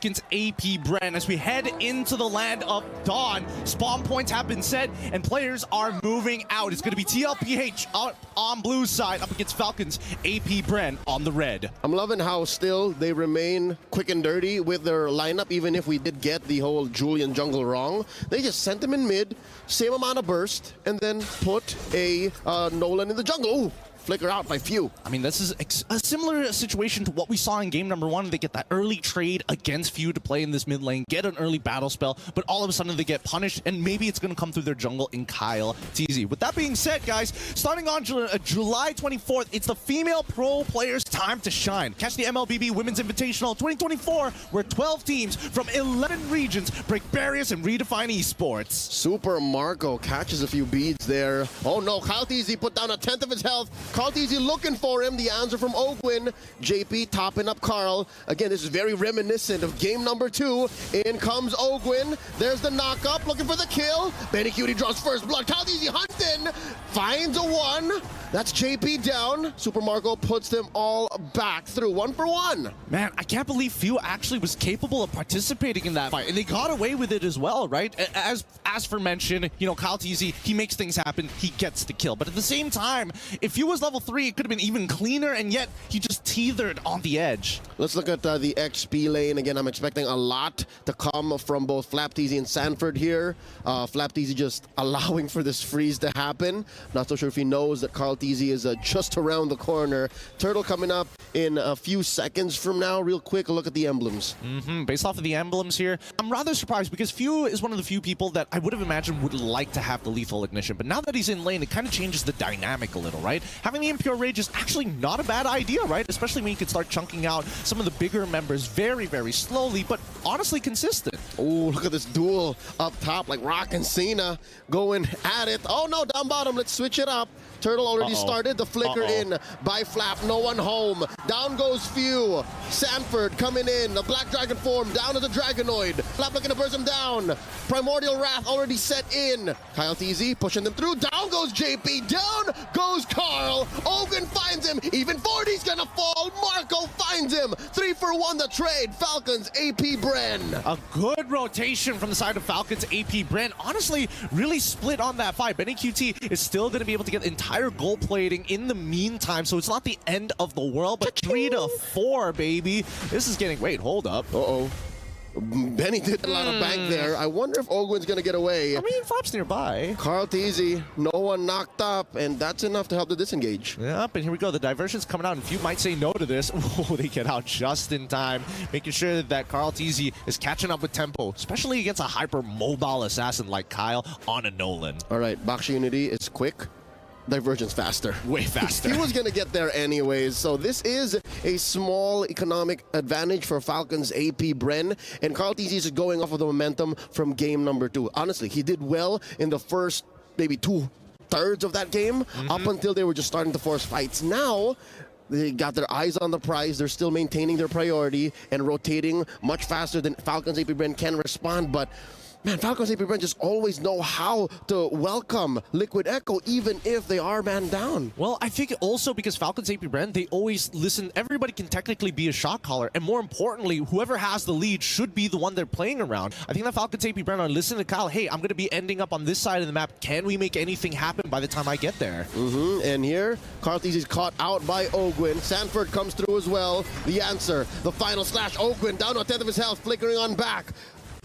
FALCONS APBREN as we head into the land of dawn. Spawn points have been set and players are moving out. It's going to be TLPH on blue side up against FALCONS APBREN on the red. I'm loving how still they remain quick and dirty with their lineup, even if we did get the whole Julian jungle wrong. They just sent him in mid, same amount of burst, and then put a Nolan in the jungle. Ooh. Flicker out by few. I mean, this is a similar situation to what we saw in game number 1. They get that early trade against few to play in this mid lane, get an early battle spell, but all of a sudden they get punished, and maybe it's going to come through their jungle in Kyle TZ. With that being said, guys, starting on July 24th, it's the female pro players' time to shine. Catch the MLBB Women's Invitational 2024, where 12 teams from 11 regions break barriers and redefine esports. Super Marco catches a few beads there. Oh no, Kyle TZ put down 1/10 of his health. Carl TZ looking for him. The answer from Ogwin. JP topping up Carl. Again, this is very reminiscent of game number 2. In comes Ogwin. There's the knock up, looking for the kill. Benny Cutie draws first blood. Carl TZ hunting. Finds a 1. That's JP down. Super Marco puts them all back through 1 for 1. Man, I can't believe Few actually was capable of participating in that fight, and they got away with it as well, right? As for mention, you know, Kyle TZ, he makes things happen, he gets the kill. But at the same time, if Few was level 3, it could have been even cleaner, and yet he just teetered on the edge. Let's look at the XP lane. Again, I'm expecting a lot to come from both Flap TZ and Sanford here. Flap TZ just allowing for this freeze to happen. Not so sure if he knows that Carl TZ is just around the corner. Turtle coming up in a few seconds from now. Real quick, a look at the emblems. Based off of the emblems here, I'm rather surprised because Few is one of the few people that I would have imagined would like to have the lethal ignition. But now that he's in lane, it kind of changes the dynamic a little, right? Having the Impure Rage is actually not a bad idea, right? Especially when you can start chunking out some of the bigger members very, very slowly, but honestly consistent. Oh, look at this duel up top, like Rock and Cena going at it. Oh no, down bottom, let's switch it up. Turtle already started the flicker in by Flap. No one home. Down goes Few. Sanford coming in. The Black Dragon form down to the Dragonoid. Flap looking to burst him down. Primordial Wrath already set in. Kyle TZ pushing them through. Down goes JP. Down goes Carl. Ogun finds him. Even 40's gonna fall. Marco finds him. 3 for 1 the trade. FALCONS APBREN. A good rotation from the side of FALCONS APBREN. Honestly, really split on that fight. Benny QT is still going to be able to get entire gold plating in the meantime, so it's not the end of the world, but 3 to 4, baby. This is getting... Wait, hold up. Uh-oh. Benny did a lot of bank there. I wonder if Ogwin's gonna get away. I mean, Flap's nearby. Carl TZ, no one knocked up, and that's enough to help the disengage. Yep, and here we go. The diversion's coming out, and Few might say no to this. Oh, they get out just in time, making sure that Carl TZ is catching up with tempo, especially against a hyper-mobile assassin like Kyle on a Nolan. All right, Baksha Unity is quick. Divergence faster. Way faster. He was going to get there anyways. So this is a small economic advantage for FALCONS APBREN. And Carl TZ is going off of the momentum from game number 2. Honestly, he did well in the first maybe 2/3 of that game up until they were just starting to force fights. Now, they got their eyes on the prize. They're still maintaining their priority and rotating much faster than FALCONS APBREN can respond. But man, FALCONS APBREN just always know how to welcome Liquid Echo, even if they are man down. Well, I think also because FALCONS APBREN, they always listen. Everybody can technically be a shot caller, and more importantly, whoever has the lead should be the one they're playing around. I think that FALCONS APBREN are listening to Kyle. Hey, I'm going to be ending up on this side of the map. Can we make anything happen by the time I get there? And here, Carl TZ is caught out by Ogwin. Sanford comes through as well. The answer, the final slash. Ogwin down to 1/10 of his health, flickering on back.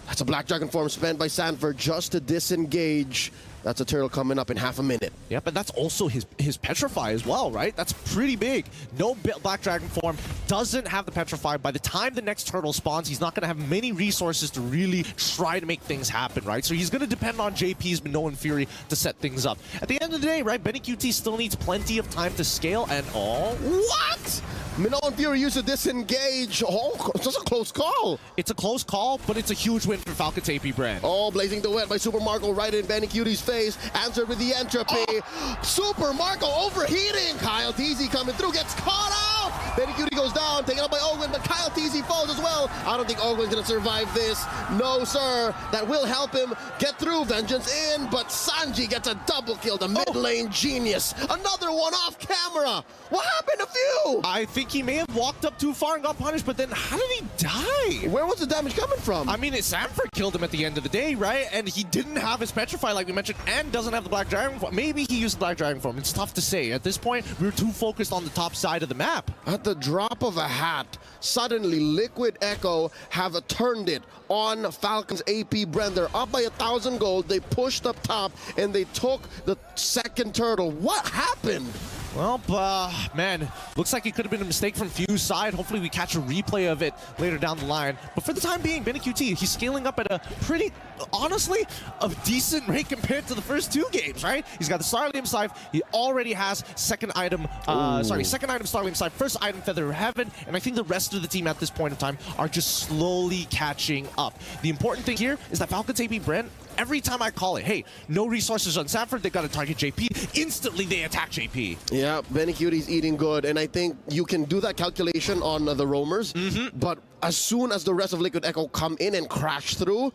That's a Black Dragon form spent by Sanford just to disengage. That's a turtle coming up in half a minute. Yeah, but that's also his Petrify as well, right? That's pretty big. No Black Dragon form, doesn't have the Petrify. By the time the next turtle spawns, he's not going to have many resources to really try to make things happen, right? So he's going to depend on JP's Minoan Fury to set things up. At the end of the day, right, Benny QT still needs plenty of time to scale, and what? Minoan Fury used to disengage. Oh, it's just a close call. It's a close call, but it's a huge win for FALCONS APBREN. Oh, blazing the wet by Super Marco right in Benny Cutie's face. Answered with the entropy. Super Marco overheating. Kyle TZ coming through, gets caught out. Benny Cutie goes down, taken up by Ogwen, but Kyle TZ falls as well. I don't think Ogwen's gonna survive this. No, sir. That will help him get through. Vengeance in, but Sanji gets a double kill. The mid lane genius. Another one off camera. What happened to Few? I think he may have walked up too far and got punished, but then how did he die? Where was the damage coming from? I mean, Sanford killed him at the end of the day, right? And he didn't have his Petrify, like we mentioned, and doesn't have the Black Dragon form. Maybe he used the Black Dragon form. It's tough to say. At this point, we were too focused on the top side of the map. At the drop of a hat, suddenly Liquid Echo have turned it on Falcons APBREN. They're up by 1,000 gold. They pushed up top, and they took the second turtle. What happened? Well, man, looks like it could have been a mistake from Few's side. Hopefully we catch a replay of it later down the line. But for the time being, Benny QT, he's scaling up at a pretty, honestly, a decent rate compared to the first two games, right? He's got the Starlium Scythe. He already has second item Starlium Scythe, first item Feather of Heaven, and I think the rest of the team at this point in time are just slowly catching up. The important thing here is that Falcons APBREN, every time I call it, hey, no resources on Sanford, they got to target JP. Instantly, they attack JP. Yeah, Benny Cutie's eating good, and I think you can do that calculation on the roamers, but as soon as the rest of Liquid Echo come in and crash through,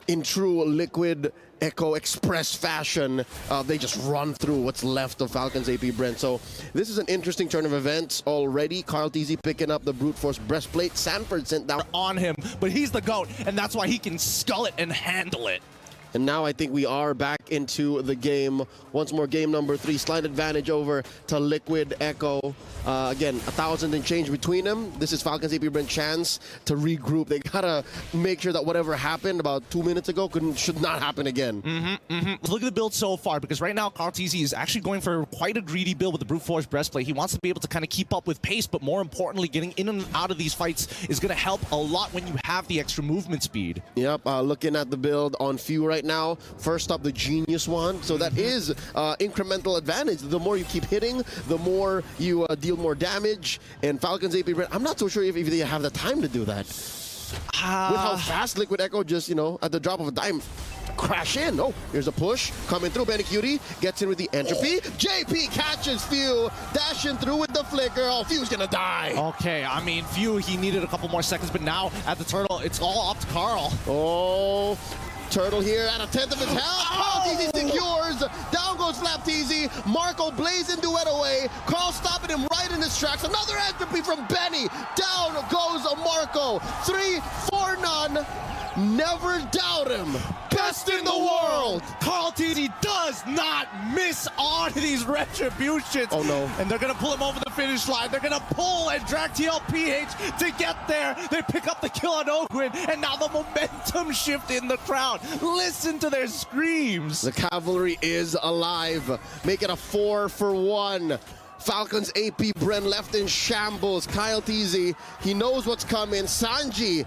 in true Liquid Echo Express fashion, they just run through what's left of Falcons APBREN. So this is an interesting turn of events already. Carl TZ picking up the Brute Force Breastplate. Sanford sent down on him, but he's the GOAT, and that's why he can skull it and handle it. And now I think we are back into the game. Once more, game number 3. Slight advantage over to Liquid Echo. Again, 1,000 and change between them. This is Falcons APBREN chance to regroup. They gotta make sure that whatever happened about 2 minutes ago should not happen again. Look at the build so far, because right now Carl TZ is actually going for quite a greedy build with the Brute Force Breastplate. He wants to be able to kind of keep up with pace, but more importantly, getting in and out of these fights is going to help a lot when you have the extra movement speed. Yep, looking at the build on Few right now. First up, the Genius one. So that is incremental advantage. The more you keep hitting, the more you deal more damage. And Falcons APBREN, I'm not so sure if they have the time to do that. With how fast Liquid Echo just, you know, at the drop of a dime, crash in. Oh, here's a push coming through. Benny Cutie gets in with the entropy. JP catches Few, dashing through with the flicker. Oh, Few's gonna die. Okay, I mean, Few, he needed a couple more seconds, but now at the turtle, it's all up to Carl. Oh, Turtle here at a 10th of his health. Carl TZ secures. Down goes Flap TZ. Marco blazing duet away. Carl stopping him right in his tracks. Another entropy from Benny. Down goes Marco. 3-4-0. Never doubt him. Best in the world. Carl TZ does not miss on these retributions. Oh no. And they're going to pull him over the finish line. They're going to pull and drag TLPH to get there. They pick up the kill on Ogwen, and now the momentum shift in the crowd. Listen to their screams. The cavalry is alive. Make it a 4-for-1. Falcons APBREN left in shambles. Kyle TZ, he knows what's coming. Sanji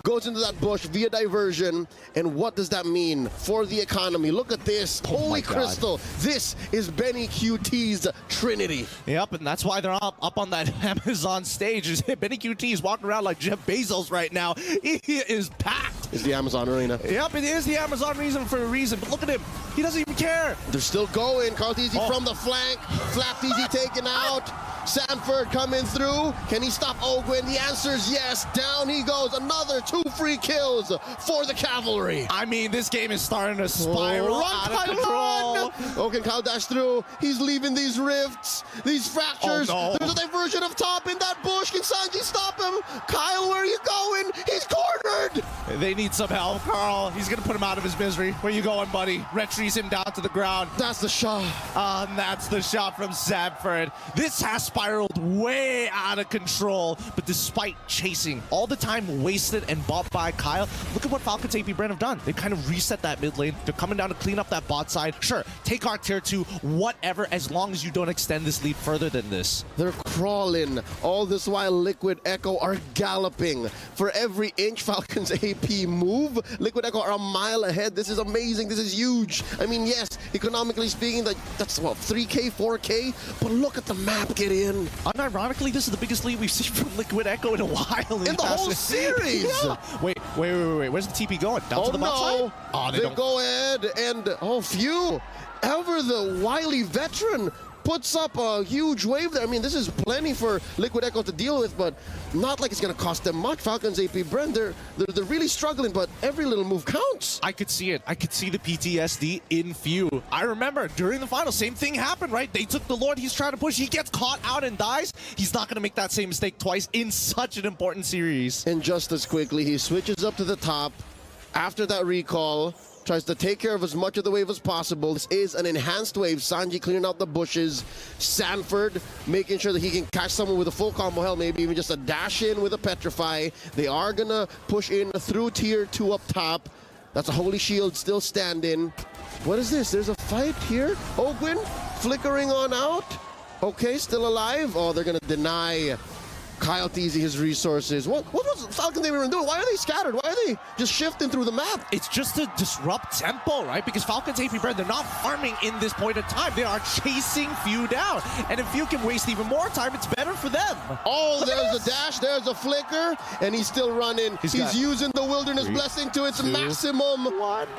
goes into that bush via diversion, and what does that mean for the economy? Look at this. Holy crystal. This is Benny QT's Trinity. Yep, and that's why they're up on that Amazon stage. Benny QT is walking around like Jeff Bezos right now. He is packed. It's the Amazon Arena. Yep, it is the Amazon reason for a reason, but look at him. He doesn't even care. They're still going. Carl TZ from the flank. Flap TZ taken out. Sanford coming through. Can he stop Ogwen? The answer is yes. Down he goes. Another 2 free kills for the cavalry. I mean, this game is starting to spiral out of control. Oh, can Kyle dash through? He's leaving these rifts, these fractures. Oh, no. There's a diversion up top in that bush. Can Sanji stop him? Kyle, where are you going? He's cornered. They need some help, Carl. He's going to put him out of his misery. Where you going, buddy? Retries him down to the ground. That's the shot. And that's the shot from Sanford. This has spiraled way out of control, but despite chasing all the time wasted and bought by Kyle, look at what Falcons APBREN have done. They kind of reset that mid lane. They're coming down to clean up that bot side. Sure, take our tier 2, whatever, as long as you don't extend this lead further than this. They're crawling. All this while Liquid Echo are galloping. For every inch Falcons AP move, Liquid Echo are a mile ahead. This is amazing. This is huge. I mean, yes, economically speaking, that's what, 3K, 4K? But look at the map get in. Unironically, this is the biggest lead we've seen from Liquid Echo in a while. In the whole series. Yeah. Wait. Where's the TP going? Down to the bot side? Oh, they go ahead and, Few, ever the wily veteran, puts up a huge wave there. I mean, this is plenty for Liquid Echo to deal with, but not like it's going to cost them much. Falcons, APBREN, they're really struggling, but every little move counts. I could see it. I could see the PTSD in Few. I remember during the final, same thing happened, right? They took the Lord, he's trying to push, he gets caught out and dies. He's not going to make that same mistake twice in such an important series. And just as quickly, he switches up to the top after that recall. Tries to take care of as much of the wave as possible. This is an enhanced wave. Sanji clearing out the bushes. Sanford making sure that he can catch someone with a full combo, hell, maybe even just a dash in with a petrify. They are gonna push in through tier 2 up top. That's a holy shield still standing. What is this? There's a fight here. Ogwin flickering on out. Okay, still alive. Oh, they're gonna deny Kyle TZ his resources. What was Falcons even doing? Why are they scattered? Why are they just shifting through the map? It's just to disrupt tempo, right? Because Falcons APBREN, they're not farming in this point of time. They are chasing Few down. And if Few can waste even more time, it's better for them. Oh, there's a dash, there's a flicker, and he's still running. He's using the Wilderness Blessing to its maximum.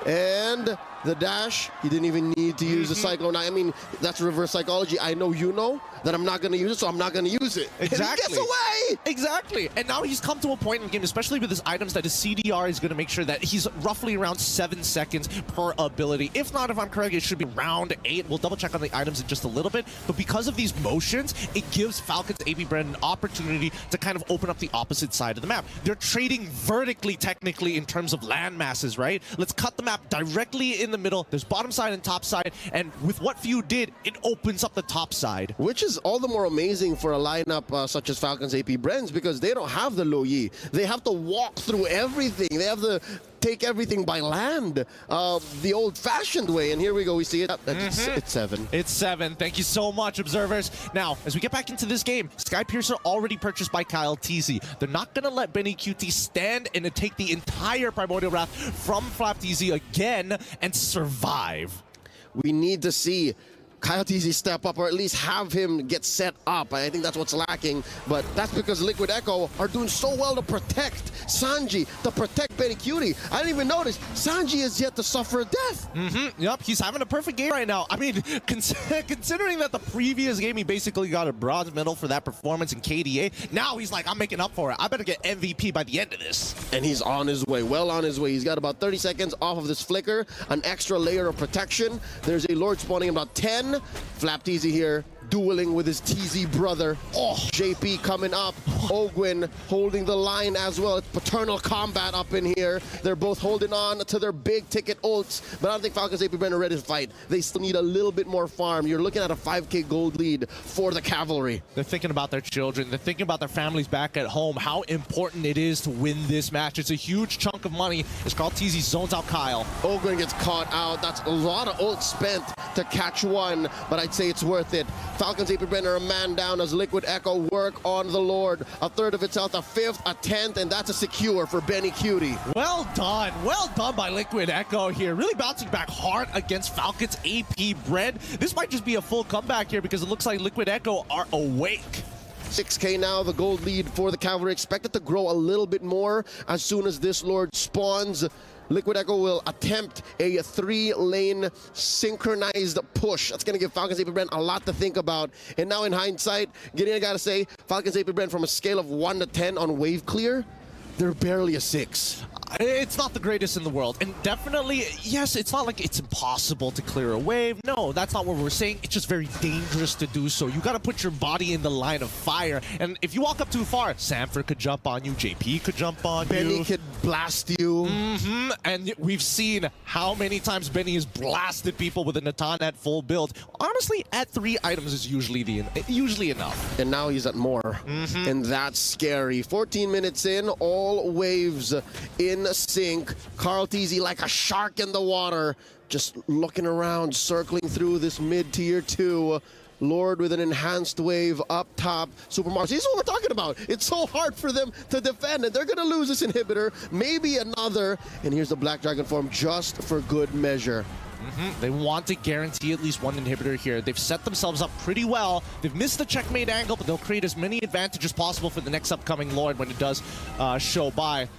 And the dash, he didn't even need to use the Cyclone. I mean, that's reverse psychology. I know you know that I'm not going to use it, so I'm not going to use it. Exactly. And he gets away! Exactly. And now he's come to a point in the game, especially with his items, that his CDR is going to make sure that he's roughly around 7 seconds per ability. If not, if I'm correct, it should be around 8. We'll double check on the items in just a little bit. But because of these motions, it gives Falcons APBREN an opportunity to kind of open up the opposite side of the map. They're trading vertically, technically, in terms of land masses, right? Let's cut the map directly in the middle. There's bottom side and top side. And with what Few did, it opens up the top side. Which is all the more amazing for a lineup such as Falcons APBREN's, because they don't have the low yi. They have to walk through everything. They have to take everything by land, the old-fashioned way. And here we go. We see it. It's 7. It's 7. Thank you so much, observers. Now, as we get back into this game, Skypiercer already purchased by Kyle TZ. They're not going to let Benny QT stand and take the entire Primordial Wrath from Flap TZ again and survive. We need to see Kyle TZ step up, or at least have him get set up. I think that's what's lacking, but that's because Liquid Echo are doing so well to protect Sanji, to protect Benny Cutie. I didn't even notice Sanji is yet to suffer a death. Yep, he's having a perfect game right now. I mean, considering that the previous game he basically got a bronze medal for that performance in KDA, now he's like, I'm making up for it. I better get MVP by the end of this. And he's on his way, well on his way. He's got about 30 seconds off of this flicker, an extra layer of protection. There's a Lord spawning in about 10. Flap TZ here, dueling with his TZ brother. Oh, JP coming up. Ogwin holding the line as well. It's paternal combat up in here. They're both holding on to their big ticket ults, but I don't think Falcons APBREN are ready to fight. They still need a little bit more farm. You're looking at a 5k gold lead for the cavalry. They're thinking about their children. They're thinking about their families back at home, how important it is to win this match. It's a huge chunk of money as Carl TZ zones out Kyle. Ogwin gets caught out. That's a lot of ult spent to catch one, but I'd say it's worth it. Falcons APBREN are a man down as Liquid Echo work on the Lord. A third of its health, a fifth, a 10th, and that's a secure for Benny Cutie. Well done by Liquid Echo here. Really bouncing back hard against Falcons APBREN. This might just be a full comeback here because it looks like Liquid Echo are awake. 6k now, the gold lead for the cavalry. Expected to grow a little bit more as soon as this Lord spawns. Liquid Echo will attempt a 3-lane synchronized push. That's going to give Falcons APBREN a lot to think about. And now in hindsight, Gideon, I got to say, Falcons APBREN from a scale of 1 to 10 on wave clear, they're barely a 6. It's not the greatest in the world, and definitely, yes, it's not like it's impossible to clear a wave. No, that's not what we're saying. It's just very dangerous to do so. You got to put your body in the line of fire, and if you walk up too far, Sanford could jump on you, JP could jump on you. Benny could blast you. And we've seen how many times Benny has blasted people with a Natan at full build. Honestly, at 3 items is usually enough. And now he's at more, and that's scary. 14 minutes in, all waves in sync. Carl TZ like a shark in the water, just looking around, circling through this mid-tier 2. Lord with an enhanced wave up top. Super Mars. This is what we're talking about. It's so hard for them to defend, and they're going to lose this inhibitor. Maybe another. And here's the Black Dragon form just for good measure. They want to guarantee at least one inhibitor here. They've set themselves up pretty well. They've missed the checkmate angle, but they'll create as many advantages possible for the next upcoming Lord when it does show by.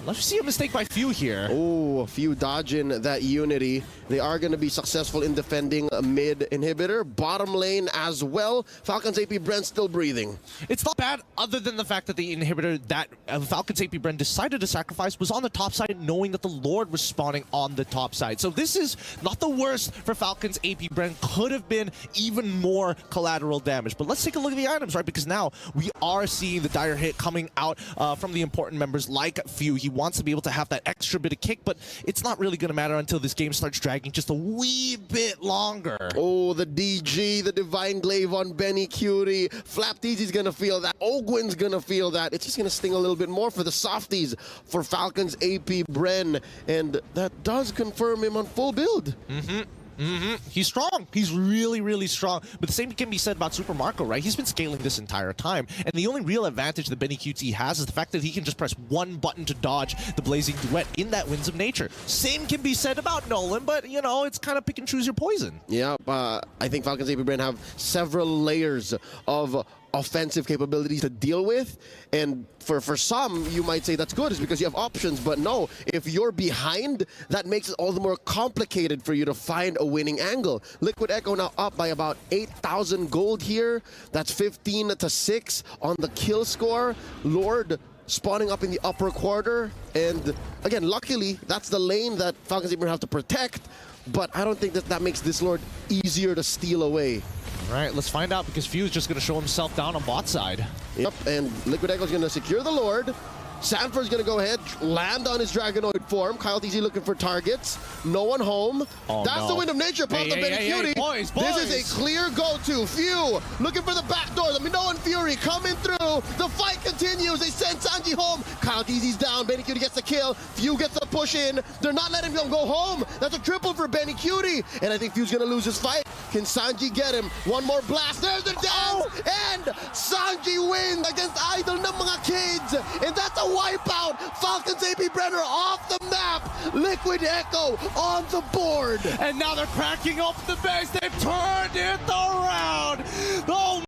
Let's see a mistake by Few here. Oh, a few dodging that Unity. They are going to be successful in defending a mid inhibitor. Bottom lane as well. Falcons APBREN still breathing. It's not bad other than the fact that the inhibitor that Falcons APBREN decided to sacrifice was on the top side, knowing that the Lord was spawning on the top side. So this is not the worst for Falcons APBREN. Could have been even more collateral damage. But let's take a look at the items, right? Because now we are seeing the dire hit coming out from the important members like Few. He wants to be able to have that extra bit of kick, but it's not really going to matter until this game starts dragging just a wee bit longer. Oh, the DG, the Divine Glaive on Benny Cutie. Flapteezy's going to feel that. Ogwin's going to feel that. It's just going to sting a little bit more for the softies for Falcons APBREN, and that does confirm him on full build. He's strong. He's really, really strong. But the same can be said about Super Marco, right? He's been scaling this entire time. And the only real advantage that Benny QT has is the fact that he can just press one button to dodge the Blazing Duet in that Winds of Nature. Same can be said about Nolan, but, you know, it's kind of pick and choose your poison. Yeah, I think Falcons APBREN have several layers of offensive capabilities to deal with, and for some you might say that's good, is because you have options, but no, if you're behind, that makes it all the more complicated for you to find a winning angle. Liquid Echo now up by about 8,000 gold here. That's 15-6 on the kill score. Lord spawning up in the upper quarter, and again, luckily that's the lane that Falcons APBREN have to protect, but I don't think that makes this Lord easier to steal away. All right, let's find out, because Few is just going to show himself down on bot side. Yep, and Liquid Echo is going to secure the Lord. Sanford's going to go ahead, land on his Dragonoid form. Kyle TZ looking for targets. No one home. Oh, That's the Wind of Nature. Popped up Benny Cutie. Boys. This is a clear go-to. Few looking for the back door. The Minoan Fury coming through. The fight continues. They send Sanji home. Kyle TZ's down. Benny Cutie gets the kill. Few gets the push in. They're not letting him go home. That's a triple for Benny Cutie. And I think Few's going to lose his fight. Can Sanji get him? One more blast. There's the dance. And Sanji wins against Idol ng mga kids. And that's a wipeout. Falcons APBREN are off the map. Liquid Echo on the board. And now they're cracking open the base. They've turned it around. Oh,